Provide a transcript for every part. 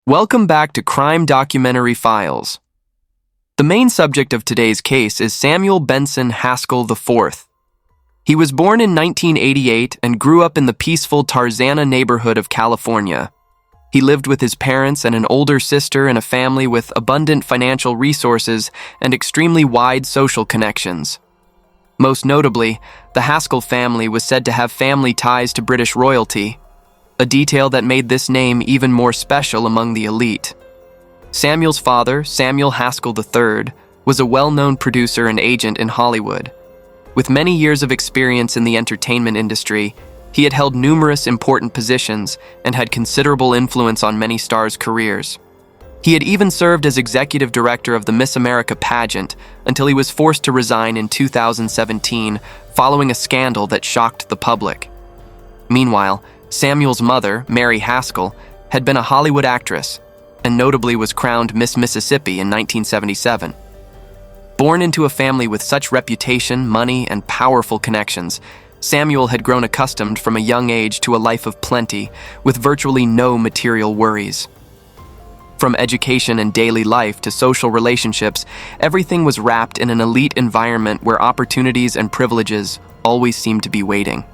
Welcome back to Crime Documentary Files. The main subject of today's case is Samuel Benson Haskell IV. He was born in 1988 and grew up in the peaceful Tarzana neighborhood of California. He lived with his parents and an older sister in a family with abundant financial resources and extremely wide social connections. Most notably, the Haskell family was said to have family ties to British royalty, a detail that made this name even more special among the elite. Samuel's father, Samuel Haskell III, was a well-known producer and agent in Hollywood. With many years of experience in the entertainment industry, he had held numerous important positions and had considerable influence on many stars' careers. He had even served as executive director of the Miss America pageant until he was forced to resign in 2017 following a scandal that shocked the public. Meanwhile, Samuel's mother, Mary Haskell, had been a Hollywood actress and notably was crowned Miss Mississippi in 1977. Born into a family with such reputation, money, and powerful connections, Samuel had grown accustomed from a young age to a life of plenty, with virtually no material worries. From education and daily life to social relationships, everything was wrapped in an elite environment where opportunities and privileges always seemed to be waiting.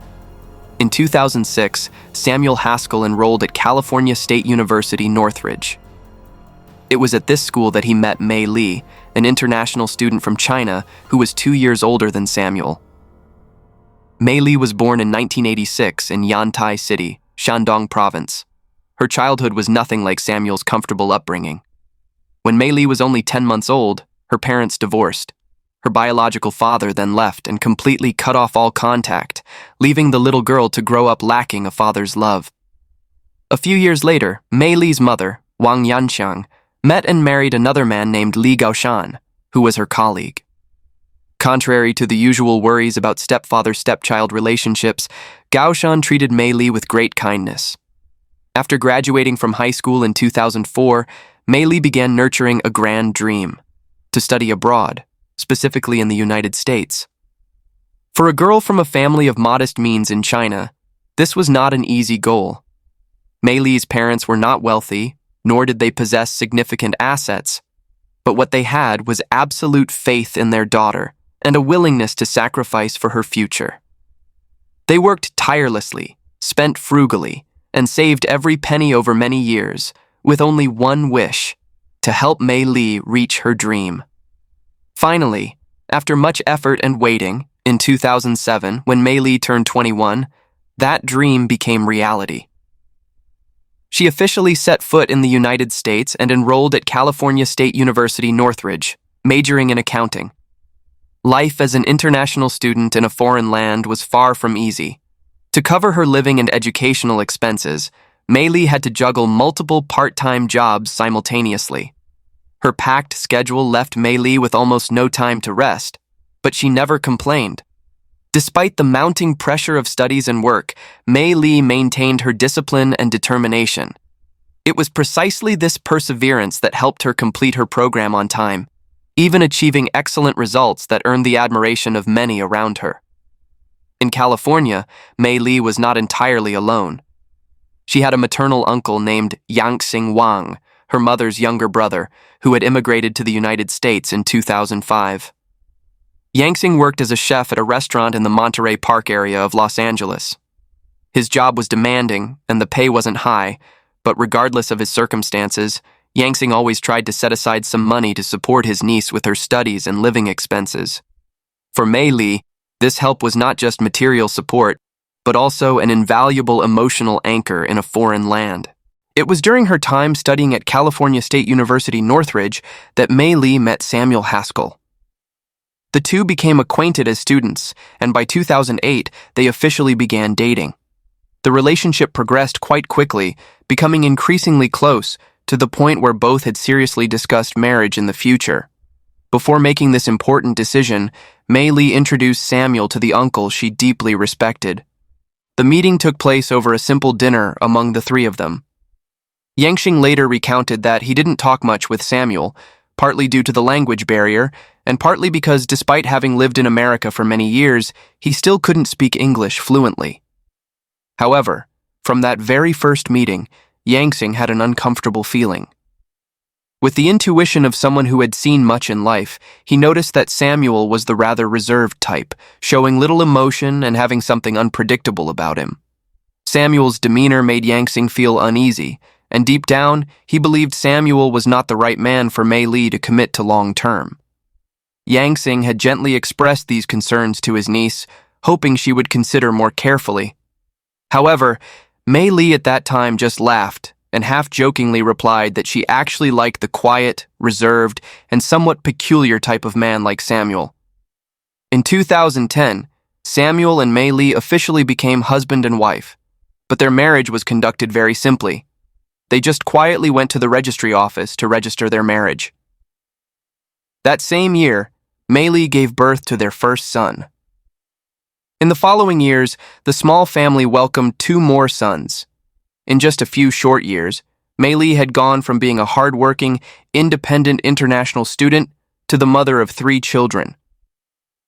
In 2006, Samuel Haskell enrolled at California State University, Northridge. It was at this school that he met Mei Li, an international student from China who was 2 years older than Samuel. Mei Li was born in 1986 in Yantai City, Shandong Province. Her childhood was nothing like Samuel's comfortable upbringing. When Mei Li was only 10 months old, her parents divorced. Her biological father then left and completely cut off all contact, leaving the little girl to grow up lacking a father's love. A few years later, Mei Li's mother, Wang Yanxiang, met and married another man named Li Gaoshan, who was her colleague. Contrary to the usual worries about stepfather-stepchild relationships, Gaoshan treated Mei Li with great kindness. After graduating from high school in 2004, Mei Li began nurturing a grand dream: to study abroad, specifically in the United States. For a girl from a family of modest means in China, this was not an easy goal. Mei Li's parents were not wealthy, nor did they possess significant assets, but what they had was absolute faith in their daughter and a willingness to sacrifice for her future. They worked tirelessly, spent frugally, and saved every penny over many years, with only one wish: to help Mei Li reach her dream. Finally, after much effort and waiting, in 2007, when Mei Li turned 21, that dream became reality. She officially set foot in the United States and enrolled at California State University, Northridge, majoring in accounting. Life as an international student in a foreign land was far from easy. To cover her living and educational expenses, Mei Li had to juggle multiple part-time jobs simultaneously. Her packed schedule left Mei Li with almost no time to rest, but she never complained. Despite the mounting pressure of studies and work, Mei Li maintained her discipline and determination. It was precisely this perseverance that helped her complete her program on time, even achieving excellent results that earned the admiration of many around her. In California, Mei Li was not entirely alone. She had a maternal uncle named Yangxing Wang, her mother's younger brother, who had immigrated to the United States in 2005. Yangxing worked as a chef at a restaurant in the Monterey Park area of Los Angeles. His job was demanding, and the pay wasn't high, but regardless of his circumstances, Yangxing always tried to set aside some money to support his niece with her studies and living expenses. For Mei Li, this help was not just material support, but also an invaluable emotional anchor in a foreign land. It was during her time studying at California State University, Northridge, that Mei Li met Samuel Haskell. The two became acquainted as students, and by 2008, they officially began dating. The relationship progressed quite quickly, becoming increasingly close, to the point where both had seriously discussed marriage in the future. Before making this important decision, Mei Li introduced Samuel to the uncle she deeply respected. The meeting took place over a simple dinner among the three of them. Yangxing later recounted that he didn't talk much with Samuel, partly due to the language barrier, and partly because despite having lived in America for many years, he still couldn't speak English fluently. However, from that very first meeting, Yang had an uncomfortable feeling. With the intuition of someone who had seen much in life, he noticed that Samuel was the rather reserved type, showing little emotion and having something unpredictable about him. Samuel's demeanor made Yang feel uneasy, and deep down, he believed Samuel was not the right man for Mei to commit to long-term. Yang had gently expressed these concerns to his niece, hoping she would consider more carefully. However, Mei at that time just laughed and half-jokingly replied that she actually liked the quiet, reserved, and somewhat peculiar type of man like Samuel. In 2010, Samuel and Mei officially became husband and wife, but their marriage was conducted very simply. They just quietly went to the registry office to register their marriage. That same year, Mei gave birth to their first son. In the following years, the small family welcomed 2 more sons. In just a few short years, Mei had gone from being a hard-working, independent international student to the mother of 3 children.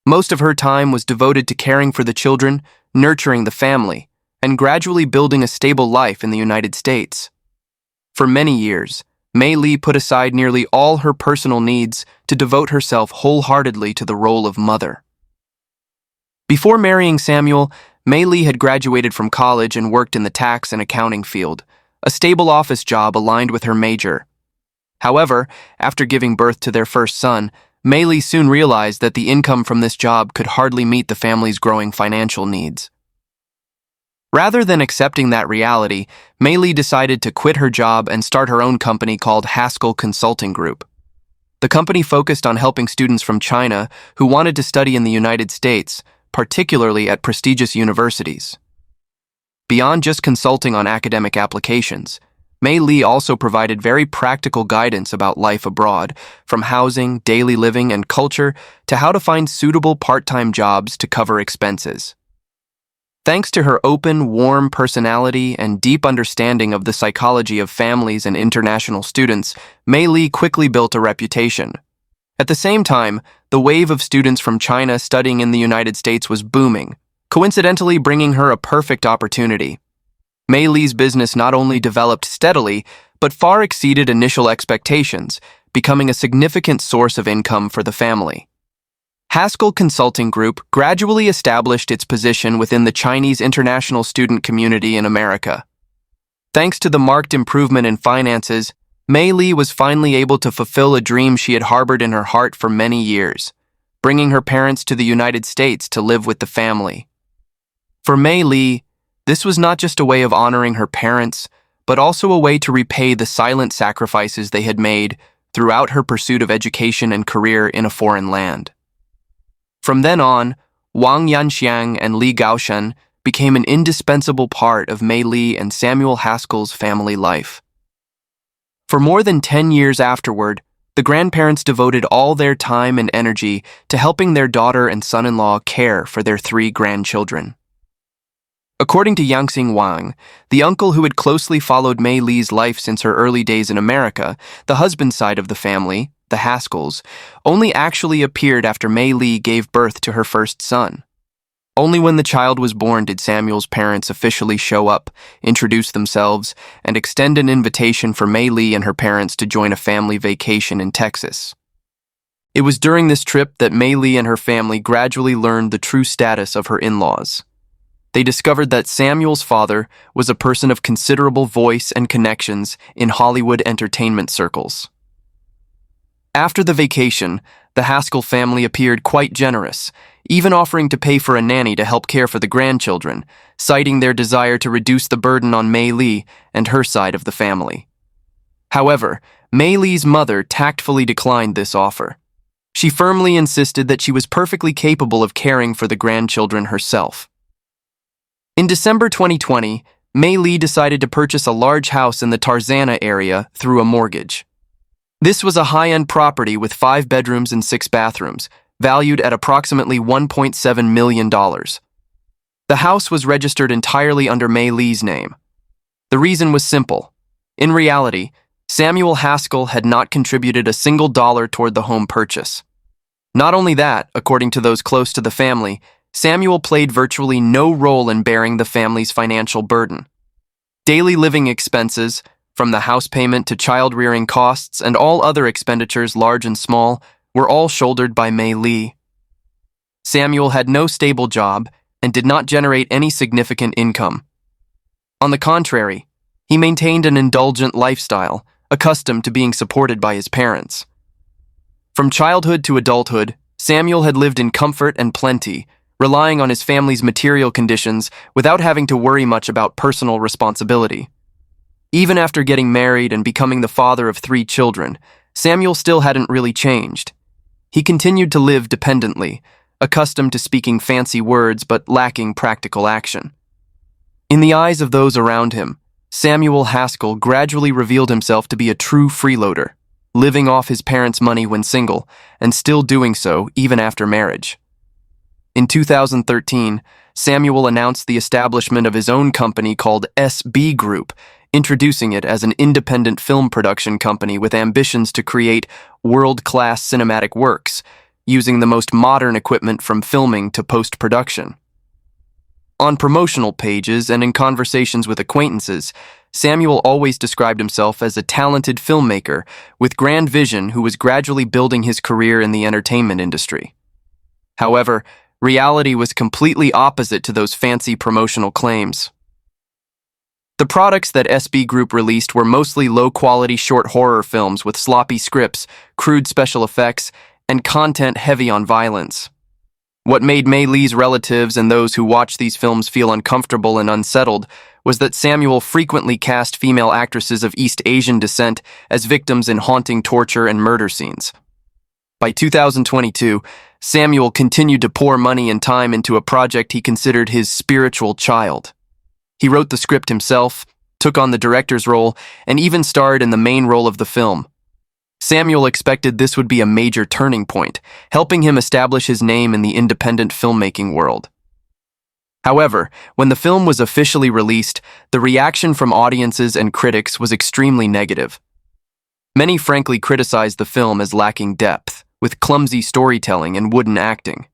Most of her time was devoted to caring for the children, nurturing the family, and gradually building a stable life in the United States. For many years, Mei put aside nearly all her personal needs to devote herself wholeheartedly to the role of mother. Before marrying Samuel, Mei had graduated from college and worked in the tax and accounting field, a stable office job aligned with her major. However, after giving birth to their first son, Mei soon realized that the income from this job could hardly meet the family's growing financial needs. Rather than accepting that reality, Mei decided to quit her job and start her own company called Haskell Consulting Group. The company focused on helping students from China who wanted to study in the United States, particularly at prestigious universities. Beyond just consulting on academic applications, Mei also provided very practical guidance about life abroad, from housing, daily living, and culture to how to find suitable part-time jobs to cover expenses. Thanks to her open, warm personality and deep understanding of the psychology of families and international students, Mei quickly built a reputation. At the same time, the wave of students from China studying in the United States was booming, coincidentally bringing her a perfect opportunity. Mei's business not only developed steadily, but far exceeded initial expectations, becoming a significant source of income for the family. Haskell Consulting Group gradually established its position within the Chinese international student community in America. Thanks to the marked improvement in finances, Mei was finally able to fulfill a dream she had harbored in her heart for many years, bringing her parents to the United States to live with the family. For Mei, this was not just a way of honoring her parents, but also a way to repay the silent sacrifices they had made throughout her pursuit of education and career in a foreign land. From then on, Wang Yanxiang and Li Gaoshen became an indispensable part of Mei and Samuel Haskell's family life. For more than 10 years afterward, the grandparents devoted all their time and energy to helping their daughter and son-in-law care for their 3 grandchildren. According to Yang Wang, the uncle who had closely followed Mei's life since her early days in America, the husband side of the family, the Haskells, only actually appeared after Mei gave birth to her first son. Only when the child was born did Samuel's parents officially show up, introduce themselves, and extend an invitation for Mei and her parents to join a family vacation in Texas. It was during this trip that Mei and her family gradually learned the true status of her in-laws. They discovered that Samuel's father was a person of considerable voice and connections in Hollywood entertainment circles. After the vacation, the Haskell family appeared quite generous, even offering to pay for a nanny to help care for the grandchildren, citing their desire to reduce the burden on Mei and her side of the family. However, Mei's mother tactfully declined this offer. She firmly insisted that she was perfectly capable of caring for the grandchildren herself. In December 2020, Mei decided to purchase a large house in the Tarzana area through a mortgage. This was a high-end property with 5 bedrooms and 6 bathrooms, valued at approximately $1.7 million. The house was registered entirely under Mei's name. The reason was simple. In reality, Samuel Haskell had not contributed a single dollar toward the home purchase. Not only that, according to those close to the family, Samuel played virtually no role in bearing the family's financial burden. Daily living expenses, from the house payment to child-rearing costs and all other expenditures large and small, were all shouldered by Mei Li. Samuel had no stable job and did not generate any significant income. On the contrary, he maintained an indulgent lifestyle, accustomed to being supported by his parents. From childhood to adulthood, Samuel had lived in comfort and plenty, relying on his family's material conditions without having to worry much about personal responsibility. Even after getting married and becoming the father of 3 children, Samuel still hadn't really changed. He continued to live dependently, accustomed to speaking fancy words but lacking practical action. In the eyes of those around him, Samuel Haskell gradually revealed himself to be a true freeloader, living off his parents' money when single, and still doing so even after marriage. In 2013, Samuel announced the establishment of his own company called SB Group, introducing it as an independent film production company with ambitions to create world-class cinematic works, using the most modern equipment from filming to post-production. On promotional pages and in conversations with acquaintances, Samuel always described himself as a talented filmmaker with grand vision who was gradually building his career in the entertainment industry. However, reality was completely opposite to those fancy promotional claims. The products that SB Group released were mostly low-quality short horror films with sloppy scripts, crude special effects, and content heavy on violence. What made Mei Li's relatives and those who watched these films feel uncomfortable and unsettled was that Samuel frequently cast female actresses of East Asian descent as victims in haunting torture and murder scenes. By 2022, Samuel continued to pour money and time into a project he considered his spiritual child. He wrote the script himself, took on the director's role, and even starred in the main role of the film. Samuel expected this would be a major turning point, helping him establish his name in the independent filmmaking world. However, when the film was officially released, the reaction from audiences and critics was extremely negative. Many frankly criticized the film as lacking depth, with clumsy storytelling and wooden acting.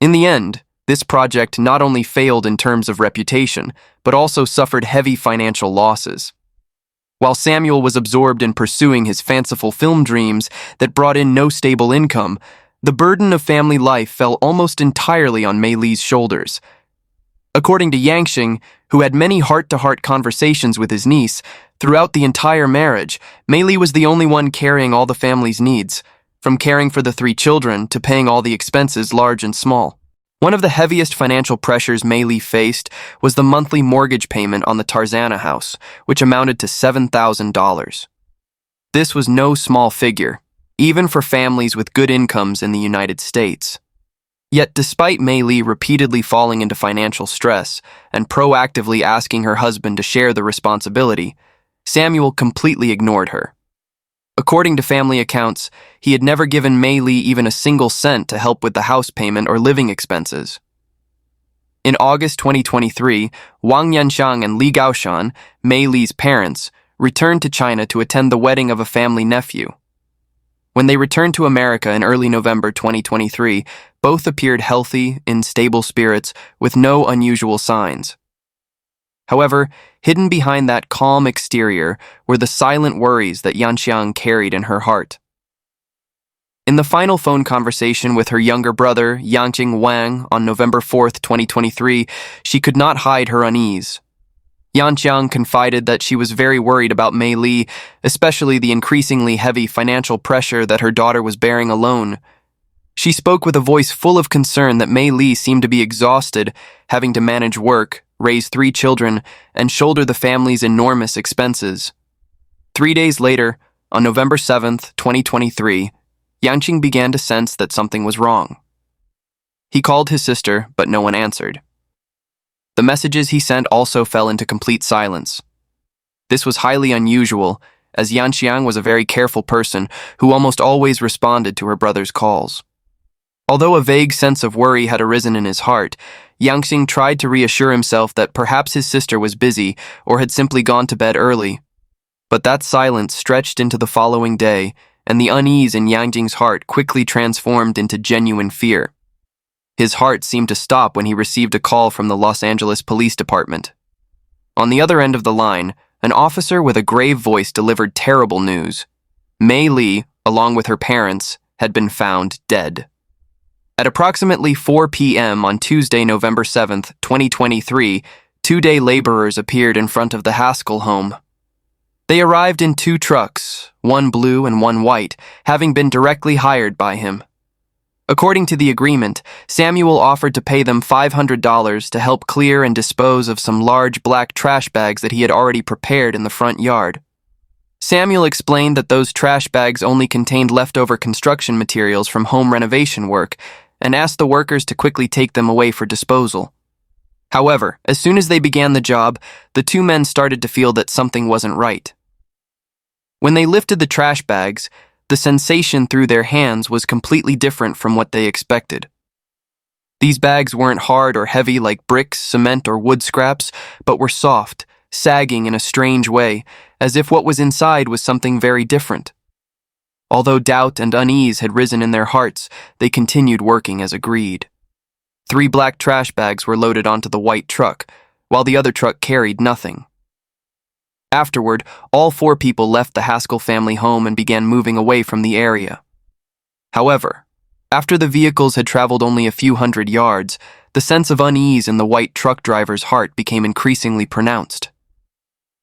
In the end, this project not only failed in terms of reputation, but also suffered heavy financial losses. While Samuel was absorbed in pursuing his fanciful film dreams that brought in no stable income, the burden of family life fell almost entirely on Mei Li's shoulders. According to Yangxing, who had many heart-to-heart conversations with his niece, throughout the entire marriage, Mei Li was the only one carrying all the family's needs, from caring for the 3 children to paying all the expenses large and small. One of the heaviest financial pressures Mei Li faced was the monthly mortgage payment on the Tarzana house, which amounted to $7,000. This was no small figure, even for families with good incomes in the United States. Yet despite Mei Li repeatedly falling into financial stress and proactively asking her husband to share the responsibility, Samuel completely ignored her. According to family accounts, he had never given Mei Li even a single cent to help with the house payment or living expenses. In August 2023, Wang Yanxiang and Li Gaoshan, Mei Li's parents, returned to China to attend the wedding of a family nephew. When they returned to America in early November 2023, both appeared healthy, in stable spirits, with no unusual signs. However, hidden behind that calm exterior were the silent worries that Yanxiang carried in her heart. In the final phone conversation with her younger brother, Yangjing Wang, on November 4, 2023, she could not hide her unease. Yanxiang confided that she was very worried about Mei Li, especially the increasingly heavy financial pressure that her daughter was bearing alone. She spoke with a voice full of concern that Mei Li seemed to be exhausted, having to manage work, raise 3 children, and shoulder the family's enormous expenses. 3 days later, on November 7, 2023, Yanqing began to sense that something was wrong. He called his sister, but no one answered. The messages he sent also fell into complete silence. This was highly unusual, as Yanxiang was a very careful person who almost always responded to her brother's calls. Although a vague sense of worry had arisen in his heart, Yangxing tried to reassure himself that perhaps his sister was busy or had simply gone to bed early. But that silence stretched into the following day, and the unease in Yangjing's heart quickly transformed into genuine fear. His heart seemed to stop when he received a call from the Los Angeles Police Department. On the other end of the line, an officer with a grave voice delivered terrible news. Mei Lee, along with her parents, had been found dead. At approximately 4 p.m. on Tuesday, November 7th, 2023, 2-day laborers appeared in front of the Haskell home. They arrived in 2 trucks, one blue and one white, having been directly hired by him. According to the agreement, Samuel offered to pay them $500 to help clear and dispose of some large black trash bags that he had already prepared in the front yard. Samuel explained that those trash bags only contained leftover construction materials from home renovation work and asked the workers to quickly take them away for disposal. However, as soon as they began the job, the 2 men started to feel that something wasn't right. When they lifted the trash bags, the sensation through their hands was completely different from what they expected. These bags weren't hard or heavy like bricks, cement, or wood scraps, but were soft, sagging in a strange way, as if what was inside was something very different. Although doubt and unease had risen in their hearts, they continued working as agreed. 3 black trash bags were loaded onto the white truck, while the other truck carried nothing. Afterward, all 4 people left the Haskell family home and began moving away from the area. However, after the vehicles had traveled only a few hundred yards, the sense of unease in the white truck driver's heart became increasingly pronounced.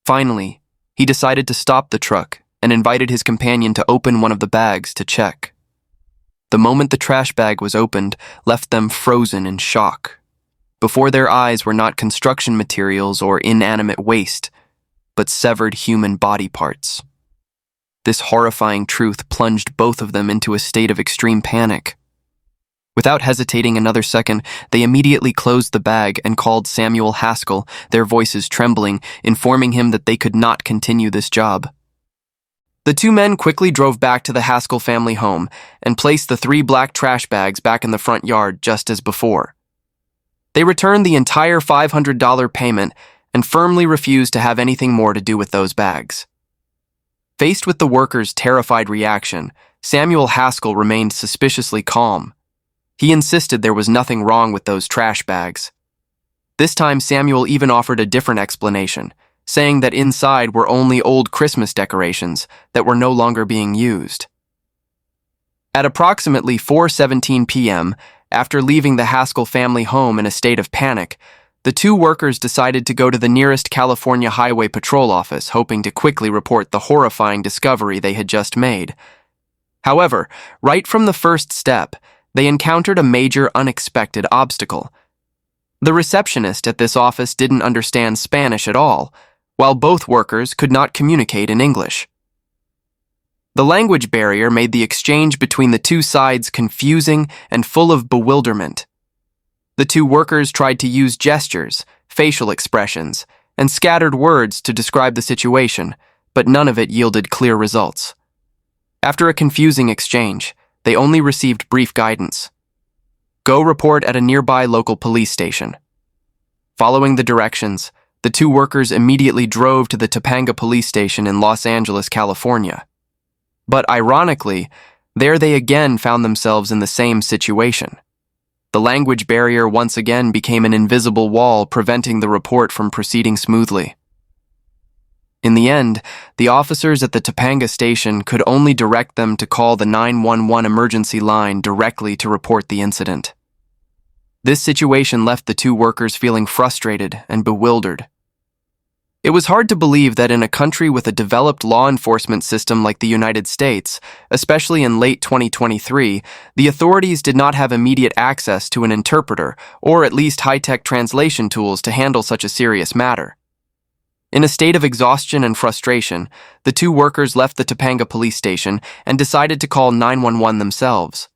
Finally, he decided to stop the truck and invited his companion to open one of the bags to check. The moment the trash bag was opened, left them frozen in shock. Before their eyes were not construction materials or inanimate waste, but severed human body parts. This horrifying truth plunged both of them into a state of extreme panic. Without hesitating another second, they immediately closed the bag and called Samuel Haskell, their voices trembling, informing him that they could not continue this job. The 2 men quickly drove back to the Haskell family home and placed the 3 black trash bags back in the front yard just as before. They returned the entire $500 payment and firmly refused to have anything more to do with those bags. Faced with the workers' terrified reaction, Samuel Haskell remained suspiciously calm. He insisted there was nothing wrong with those trash bags. This time Samuel even offered a different explanation, saying that inside were only old Christmas decorations that were no longer being used. At approximately 4:17 p.m., after leaving the Haskell family home in a state of panic, the 2 workers decided to go to the nearest California Highway Patrol office, hoping to quickly report the horrifying discovery they had just made. However, right from the first step, they encountered a major unexpected obstacle. The receptionist at this office didn't understand Spanish at all, while both workers could not communicate in English. The language barrier made the exchange between the 2 sides confusing and full of bewilderment. The 2 workers tried to use gestures, facial expressions, and scattered words to describe the situation, but none of it yielded clear results. After a confusing exchange, they only received brief guidance. Go report at a nearby local police station. Following the directions, the 2 workers immediately drove to the Topanga police station in Los Angeles, California. But ironically, there they again found themselves in the same situation. The language barrier once again became an invisible wall, preventing the report from proceeding smoothly. In the end, the officers at the Topanga station could only direct them to call the 911 emergency line directly to report the incident. This situation left the 2 workers feeling frustrated and bewildered. It was hard to believe that in a country with a developed law enforcement system like the United States, especially in late 2023, the authorities did not have immediate access to an interpreter or at least high-tech translation tools to handle such a serious matter. In a state of exhaustion and frustration, the 2 workers left the Topanga police station and decided to call 911 themselves.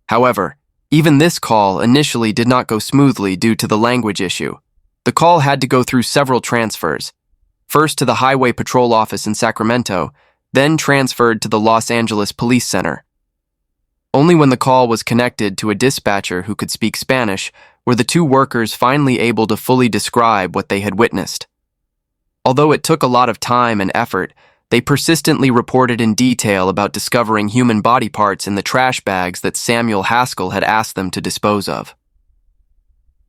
However, even this call initially did not go smoothly due to the language issue. The call had to go through several transfers, first to the Highway Patrol office in Sacramento, then transferred to the Los Angeles Police Center. Only when the call was connected to a dispatcher who could speak Spanish were the 2 workers finally able to fully describe what they had witnessed. Although it took a lot of time and effort, they persistently reported in detail about discovering human body parts in the trash bags that Samuel Haskell had asked them to dispose of.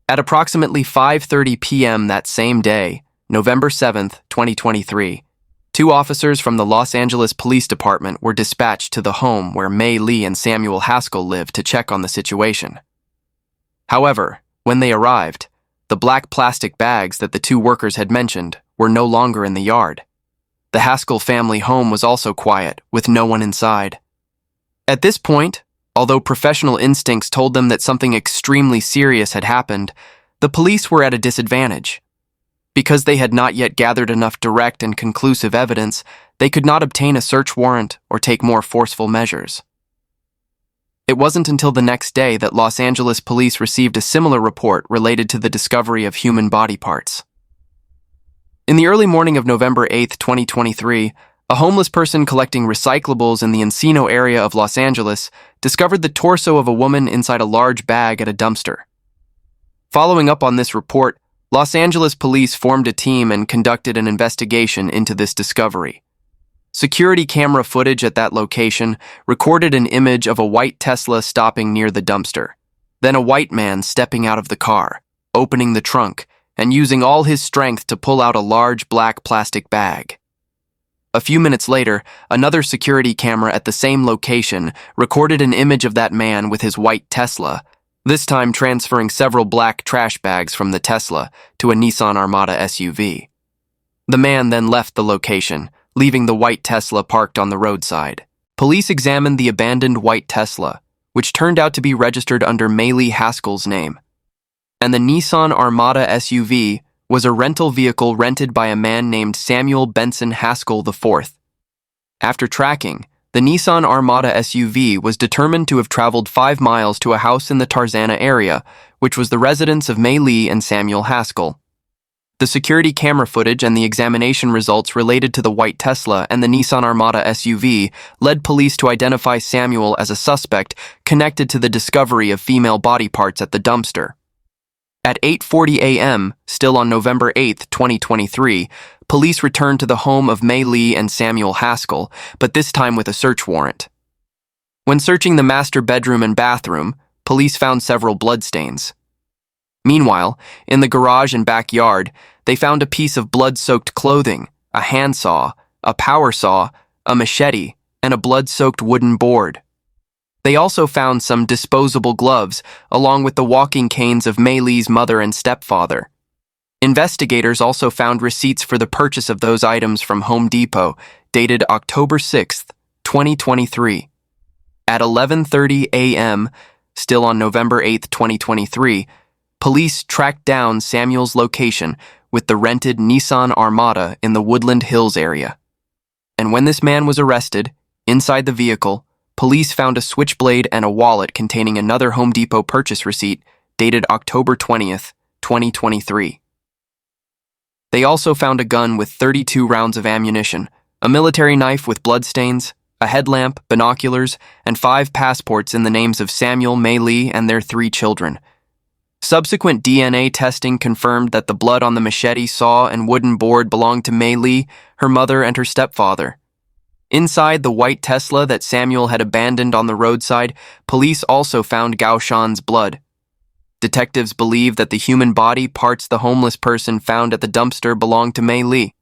At approximately 5:30 p.m. that same day, November 7th, 2023, two officers from the Los Angeles Police Department were dispatched to the home where Mei and Samuel Haskell lived to check on the situation. However, when they arrived, the black plastic bags that the two workers had mentioned were no longer in the yard. The Haskell family home was also quiet, with no one inside. At this point, although professional instincts told them that something extremely serious had happened, the police were at a disadvantage. Because they had not yet gathered enough direct and conclusive evidence, they could not obtain a search warrant or take more forceful measures. It wasn't until the next day that Los Angeles police received a similar report related to the discovery of human body parts. In the early morning of November 8, 2023, a homeless person collecting recyclables in the Encino area of Los Angeles discovered the torso of a woman inside a large bag at a dumpster. Following up on this report, Los Angeles police formed a team and conducted an investigation into this discovery. Security camera footage at that location recorded an image of a white Tesla stopping near the dumpster, then a white man stepping out of the car, opening the trunk, and using all his strength to pull out a large black plastic bag. A few minutes later, another security camera at the same location recorded an image of that man with his white Tesla, this time transferring several black trash bags from the Tesla to a Nissan Armada SUV. The man then left the location, leaving the white Tesla parked on the roadside. Police examined the abandoned white Tesla, which turned out to be registered under Mei Haskell's name. And the Nissan Armada SUV was a rental vehicle rented by a man named Samuel Benson Haskell IV. After tracking, the Nissan Armada SUV was determined to have traveled 5 miles to a house in the Tarzana area, which was the residence of Mei and Samuel Haskell. The security camera footage and the examination results related to the white Tesla and the Nissan Armada SUV led police to identify Samuel as a suspect connected to the discovery of female body parts at the dumpster. At 8:40 a.m., still on November 8, 2023, police returned to the home of Mei and Samuel Haskell, but this time with a search warrant. When searching the master bedroom and bathroom, police found several bloodstains. Meanwhile, in the garage and backyard, they found a piece of blood-soaked clothing, a handsaw, a power saw, a machete, and a blood-soaked wooden board. They also found some disposable gloves, along with the walking canes of Mei's mother and stepfather. Investigators also found receipts for the purchase of those items from Home Depot, dated October 6, 2023. At 11:30 a.m., still on November 8, 2023, police tracked down Samuel's location with the rented Nissan Armada in the Woodland Hills area. And when this man was arrested, inside the vehicle, police found a switchblade and a wallet containing another Home Depot purchase receipt dated October 20th, 2023. They also found a gun with 32 rounds of ammunition, a military knife with bloodstains, a headlamp, binoculars, and 5 passports in the names of Samuel, Mei and their 3 children. Subsequent DNA testing confirmed that the blood on the machete, saw, and wooden board belonged to Mei, her mother, and her stepfather. Inside the white Tesla that Samuel had abandoned on the roadside, police also found Gaushan's blood. Detectives believe that the human body parts the homeless person found at the dumpster belonged to Mei.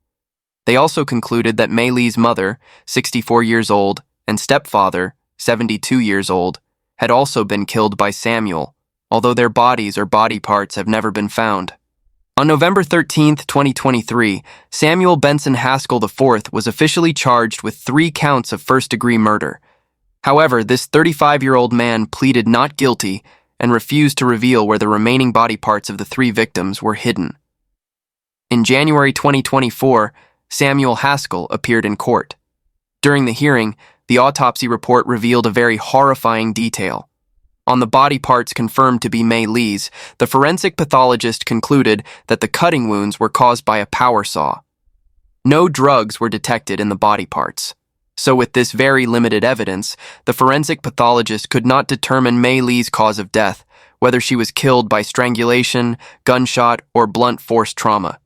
They also concluded that Mei's mother, 64 years old, and stepfather, 72 years old, had also been killed by Samuel, although their bodies or body parts have never been found. On November 13, 2023, Samuel Benson Haskell IV was officially charged with 3 counts of first-degree murder. However, this 35-year-old man pleaded not guilty and refused to reveal where the remaining body parts of the 3 victims were hidden. In January 2024, Samuel Haskell appeared in court. During the hearing, the autopsy report revealed a very horrifying detail. On the body parts confirmed to be Mei's, the forensic pathologist concluded that the cutting wounds were caused by a power saw. No drugs were detected in the body parts. So with this very limited evidence, the forensic pathologist could not determine Mei's cause of death, whether she was killed by strangulation, gunshot, or blunt force trauma.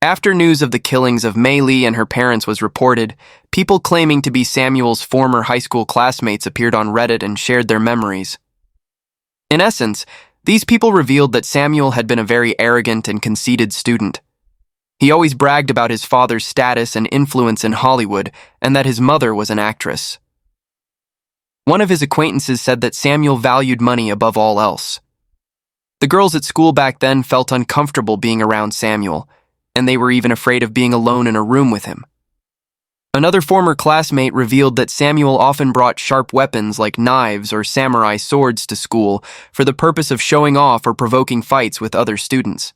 After news of the killings of Mei and her parents was reported, people claiming to be Samuel's former high school classmates appeared on Reddit and shared their memories. In essence, these people revealed that Samuel had been a very arrogant and conceited student. He always bragged about his father's status and influence in Hollywood and that his mother was an actress. One of his acquaintances said that Samuel valued money above all else. The girls at school back then felt uncomfortable being around Samuel, and they were even afraid of being alone in a room with him. Another former classmate revealed that Samuel often brought sharp weapons like knives or samurai swords to school for the purpose of showing off or provoking fights with other students.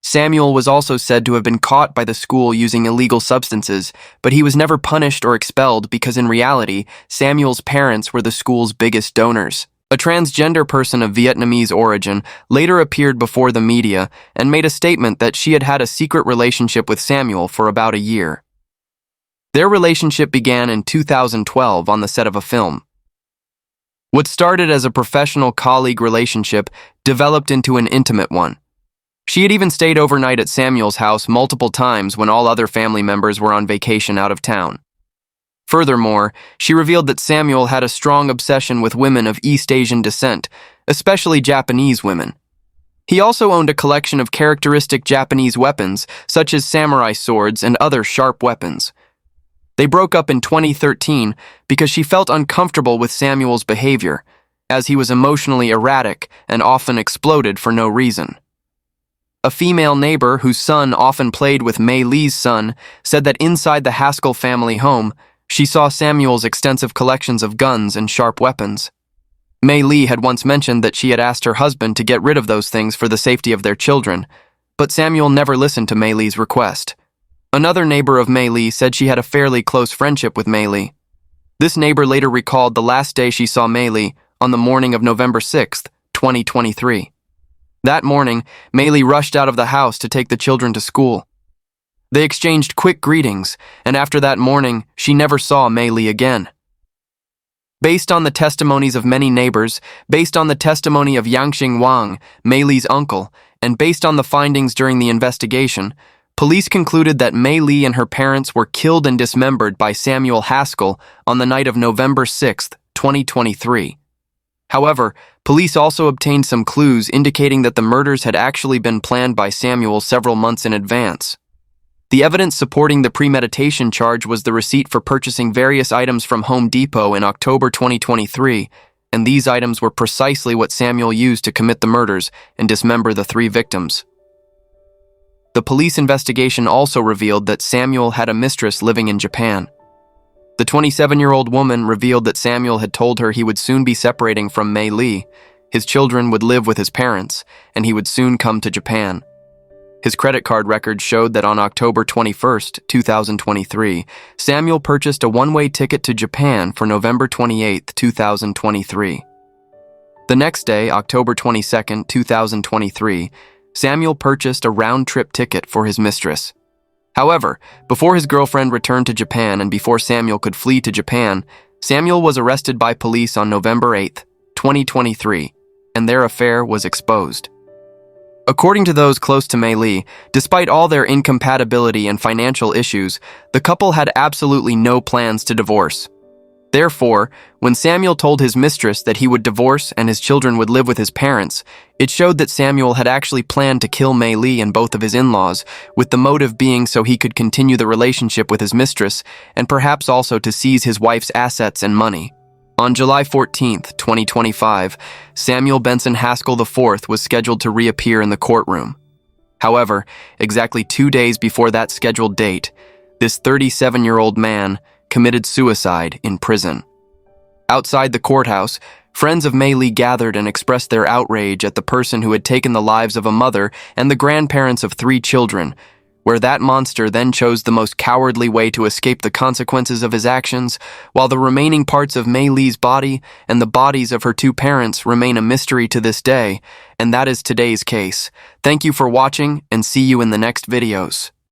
Samuel was also said to have been caught by the school using illegal substances, but he was never punished or expelled because in reality, Samuel's parents were the school's biggest donors. A transgender person of Vietnamese origin later appeared before the media and made a statement that she had had a secret relationship with Samuel for about a year. Their relationship began in 2012 on the set of a film. What started as a professional colleague relationship developed into an intimate one. She had even stayed overnight at Samuel's house multiple times when all other family members were on vacation out of town. Furthermore, she revealed that Samuel had a strong obsession with women of East Asian descent, especially Japanese women. He also owned a collection of characteristic Japanese weapons, such as samurai swords and other sharp weapons. They broke up in 2013 because she felt uncomfortable with Samuel's behavior, as he was emotionally erratic and often exploded for no reason. A female neighbor whose son often played with Mei Lee's son said that inside the Haskell family home, she saw Samuel's extensive collections of guns and sharp weapons. Mei Lee had once mentioned that she had asked her husband to get rid of those things for the safety of their children, but Samuel never listened to Mei Lee's request. Another neighbor of Mei Lee said she had a fairly close friendship with Mei Lee. This neighbor later recalled the last day she saw Mei Lee on the morning of November 6, 2023. That morning, Mei Lee rushed out of the house to take the children to school. They exchanged quick greetings, and after that morning, she never saw Mei Lee again. Based on the testimonies of many neighbors, based on the testimony of Yangxing Wang, Mei Lee's uncle, and based on the findings during the investigation, police concluded that Mei Lee and her parents were killed and dismembered by Samuel Haskell on the night of November 6, 2023. However, police also obtained some clues indicating that the murders had actually been planned by Samuel several months in advance. The evidence supporting the premeditation charge was the receipt for purchasing various items from Home Depot in October 2023, and these items were precisely what Samuel used to commit the murders and dismember the 3 victims. The police investigation also revealed that Samuel had a mistress living in Japan. The 27-year-old woman revealed that Samuel had told her he would soon be separating from Mei Lee, his children would live with his parents, and he would soon come to Japan. His credit card records showed that on October 21, 2023, Samuel purchased a one-way ticket to Japan for November 28, 2023. The next day, October 22, 2023, Samuel purchased a round-trip ticket for his mistress. However, before his girlfriend returned to Japan and before Samuel could flee to Japan, Samuel was arrested by police on November 8, 2023, and their affair was exposed. According to those close to Mei Lee, despite all their incompatibility and financial issues, the couple had absolutely no plans to divorce. Therefore, when Samuel told his mistress that he would divorce and his children would live with his parents, it showed that Samuel had actually planned to kill Mei Lee and both of his in-laws, with the motive being so he could continue the relationship with his mistress and perhaps also to seize his wife's assets and money. On July 14, 2025, Samuel Benson Haskell IV was scheduled to reappear in the courtroom. However, exactly 2 days before that scheduled date, this 37-year-old man committed suicide in prison. Outside the courthouse, friends of Mei Lee gathered and expressed their outrage at the person who had taken the lives of a mother and the grandparents of 3 children, where that monster then chose the most cowardly way to escape the consequences of his actions, while the remaining parts of Mei Lee's body and the bodies of her 2 parents remain a mystery to this day, and that is today's case. Thank you for watching, and see you in the next videos.